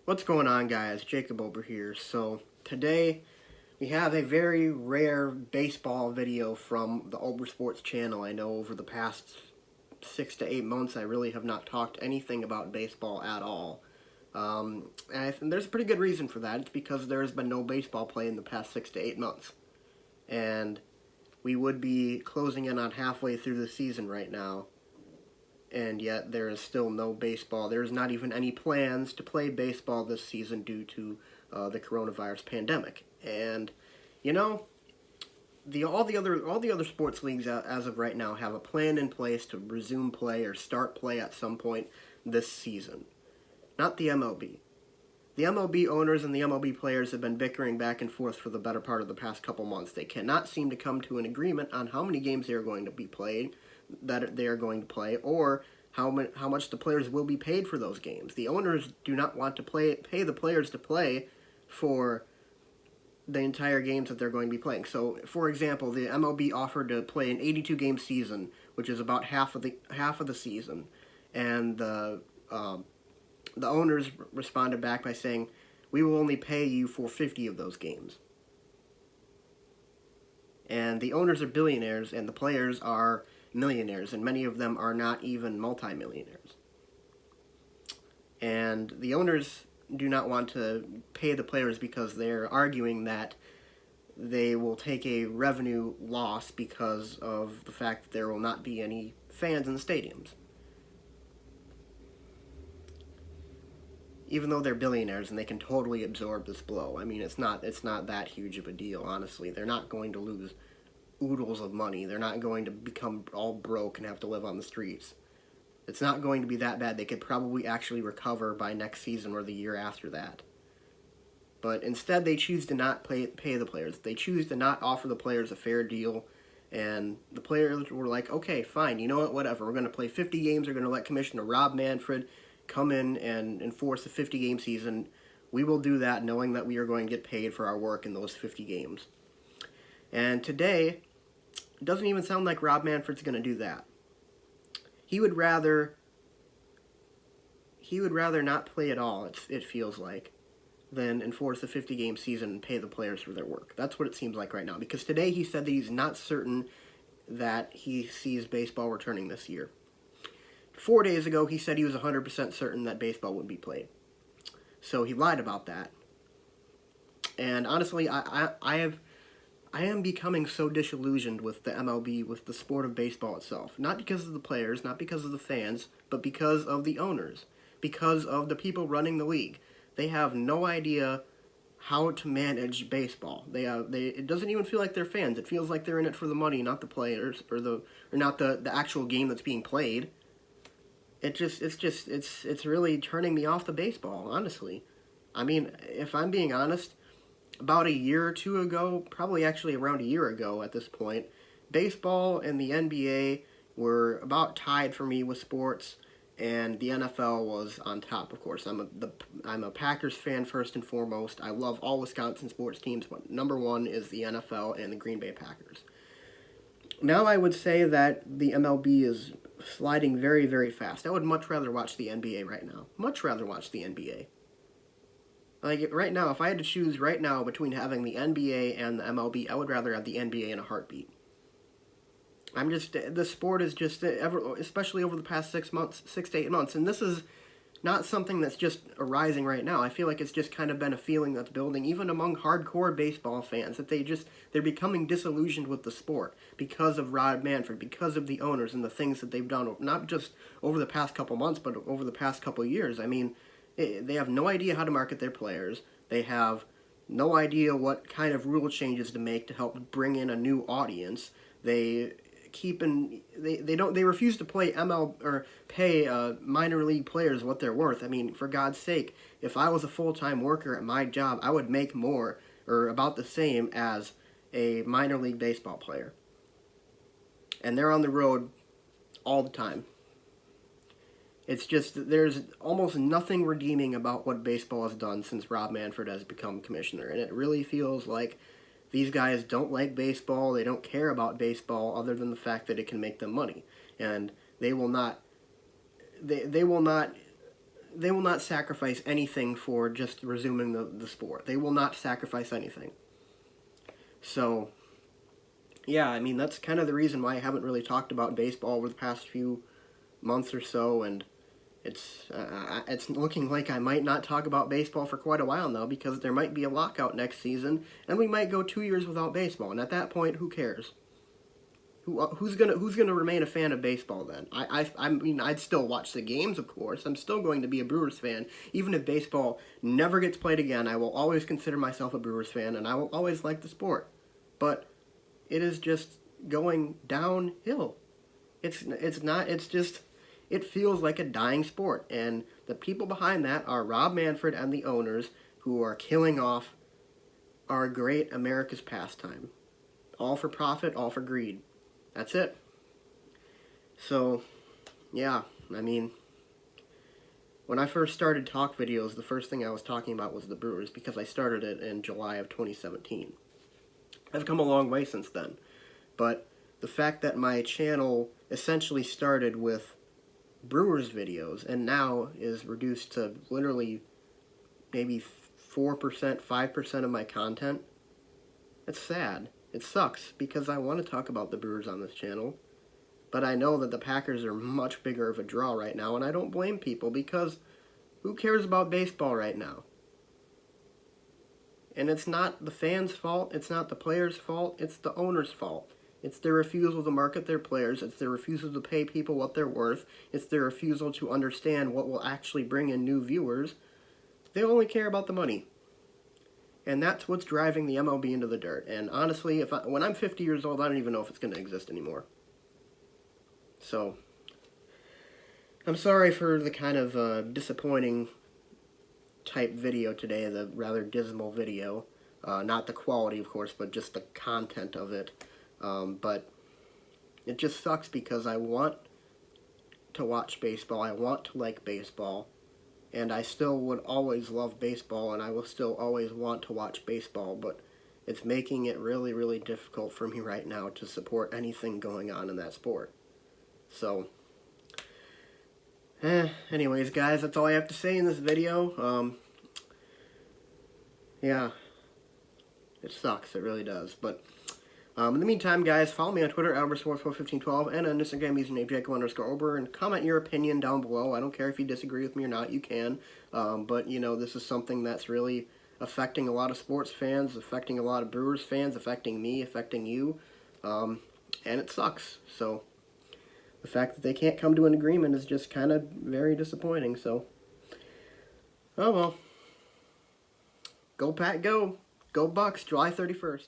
What's going on, guys? Jacob over here. So today we have a very rare baseball video from the Ober Sports channel. I know over the past 6 to 8 months I really have not talked anything about baseball at all. And there's a pretty good reason for that. It's because there has been no baseball play in the past 6 to 8 months. And we would be closing in on halfway through the season right now. And yet there is still no baseball. There is not even any plans to play baseball this season due to the coronavirus pandemic. And you know, all the other sports leagues as of right now have a plan in place to resume play or start play at some point this season. Not the MLB. The MLB owners and the MLB players have been bickering back and forth for the better part of the past couple months. They cannot seem to come to an agreement on how many games they are going to be played, that they are going to play, or how much the players will be paid for those games. The owners do not want to pay the players to play for the entire games that they're going to be playing. So, for example, the MLB offered to play an 82-game season, which is about half of the season, and the owners responded back by saying, "We will only pay you for 50 of those games." And the owners are billionaires, and the players are millionaires, and many of them are not even multimillionaires. And the owners do not want to pay the players because they're arguing that they will take a revenue loss because of the fact that there will not be any fans in the stadiums. Even though they're billionaires and they can totally absorb this blow. I mean, it's not that huge of a deal, honestly. They're not going to lose oodles of money. They're not going to become all broke and have to live on the streets. It's not going to be that bad. They could probably actually recover by next season or the year after that. But instead, they choose to not pay the players. They choose to not offer the players a fair deal. And the players were like, okay, fine, you know what, whatever. We're going to play 50 games. We're going to let Commissioner Rob Manfred come in and enforce a 50-game season. We will do that knowing that we are going to get paid for our work in those 50 games. And today, it doesn't even sound like Rob Manfred's going to do that. He would rather not play at all, it feels like, than enforce a 50-game season and pay the players for their work. That's what it seems like right now. Because today he said that he's not certain that he sees baseball returning this year. 4 days ago, he said he was 100% certain that baseball would be played. So he lied about that. And honestly, I am becoming so disillusioned with the MLB, with the sport of baseball itself. Not because of the players, not because of the fans, but because of the owners. Because of the people running the league. They have no idea how to manage baseball. It doesn't even feel like they're fans. It feels like they're in it for the money, not the players, or not the actual game that's being played. It's really turning me off the baseball, honestly. I mean, if I'm being honest, about a year or two ago, probably actually around a year ago at this point, baseball and the NBA were about tied for me with sports, and the NFL was on top, of course. I'm a Packers fan first and foremost. I love all Wisconsin sports teams, but number one is the NFL and the Green Bay Packers. Now I would say that the MLB is sliding very, very fast. I would much rather watch the NBA right now. Much rather watch the NBA. Like, right now, if I had to choose right now between having the NBA and the MLB, I would rather have the NBA in a heartbeat. The sport is just, especially over the past 6 to 8 months, and this is not something that's just arising right now. I feel like it's just kind of been a feeling that's building, even among hardcore baseball fans, that they're becoming disillusioned with the sport because of Rob Manfred, because of the owners and the things that they've done, not just over the past couple months, but over the past couple years. I mean, they have no idea how to market their players. They have no idea what kind of rule changes to make to help bring in a new audience. They refuse to play pay minor league players what they're worth. I mean, for God's sake, if I was a full-time worker at my job, I would make more or about the same as a minor league baseball player. And they're on the road all the time. It's just, there's almost nothing redeeming about what baseball has done since Rob Manfred has become commissioner. And it really feels like these guys don't like baseball. They don't care about baseball other than the fact that it can make them money. And they will not they will not sacrifice anything for just resuming the sport. They will not sacrifice anything. So, yeah, I mean, that's kind of the reason why I haven't really talked about baseball over the past few months or so, and it's looking like I might not talk about baseball for quite a while now, because there might be a lockout next season, and we might go 2 years without baseball, and at that point, who cares? Who's gonna remain a fan of baseball then? I mean, I'd still watch the games, of course. I'm still going to be a Brewers fan, even if baseball never gets played again. I will always consider myself a Brewers fan, and I will always like the sport. But it is just going downhill. It's not. It's just. It feels like a dying sport, and the people behind that are Rob Manfred and the owners, who are killing off our great America's pastime. All for profit, all for greed. That's it. So, yeah, I mean, when I first started talk videos, the first thing I was talking about was the Brewers, because I started it in July of 2017. I've come a long way since then, but the fact that my channel essentially started with Brewers videos and now is reduced to literally maybe 4%, 5% of my content, it's sad. It sucks, because I want to talk about the Brewers on this channel, but I know that the Packers are much bigger of a draw right now, and I don't blame people, because who cares about baseball right now? And it's not the fans' fault, it's not the players' fault, it's the owners' fault. It's their refusal to market their players, it's their refusal to pay people what they're worth, it's their refusal to understand what will actually bring in new viewers. They only care about the money. And that's what's driving the MLB into the dirt. And honestly, when I'm 50 years old, I don't even know if it's going to exist anymore. So, I'm sorry for the kind of disappointing type video today, the rather dismal video. Not the quality, of course, but just the content of it. But it just sucks, because I want to watch baseball, I want to like baseball, and I still would always love baseball, and I will still always want to watch baseball, but it's making it really, really difficult for me right now to support anything going on in that sport. So, anyways, guys, that's all I have to say in this video. Yeah, it sucks, it really does, but in the meantime, guys, follow me on Twitter, AlbertSports41512, and on Instagram username Jacob_Ober, and comment your opinion down below. I don't care if you disagree with me or not, you can. But, you know, this is something that's really affecting a lot of sports fans, affecting a lot of Brewers fans, affecting me, affecting you, and it sucks. So, the fact that they can't come to an agreement is just kind of very disappointing, so. Oh well. Go Pack, go! Go Bucks, July 31st.